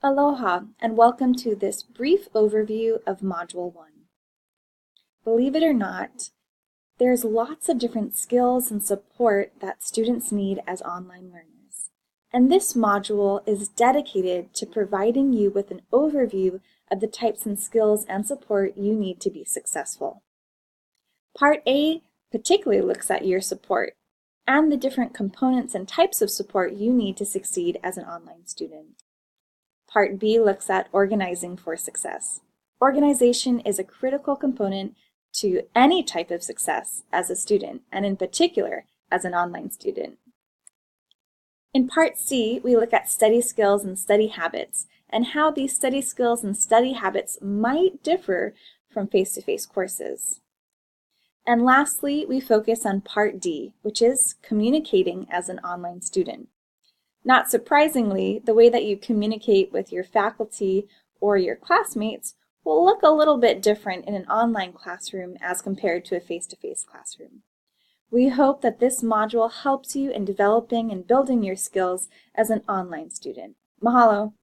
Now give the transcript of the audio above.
Aloha, and welcome to this brief overview of Module 1. Believe it or not, there's lots of different skills and support that students need as online learners. And this module is dedicated to providing you with an overview of the types and skills and support you need to be successful. Part A particularly looks at your support and the different components and types of support you need to succeed as an online student. Part B looks at organizing for success. Organization is a critical component to any type of success as a student, and in particular, as an online student. In Part C, we look at study skills and study habits, and how these study skills and study habits might differ from face-to-face courses. And lastly, we focus on Part D, which is communicating as an online student. Not surprisingly, the way that you communicate with your faculty or your classmates will look a little bit different in an online classroom as compared to a face-to-face classroom. We hope that this module helps you in developing and building your skills as an online student. Mahalo!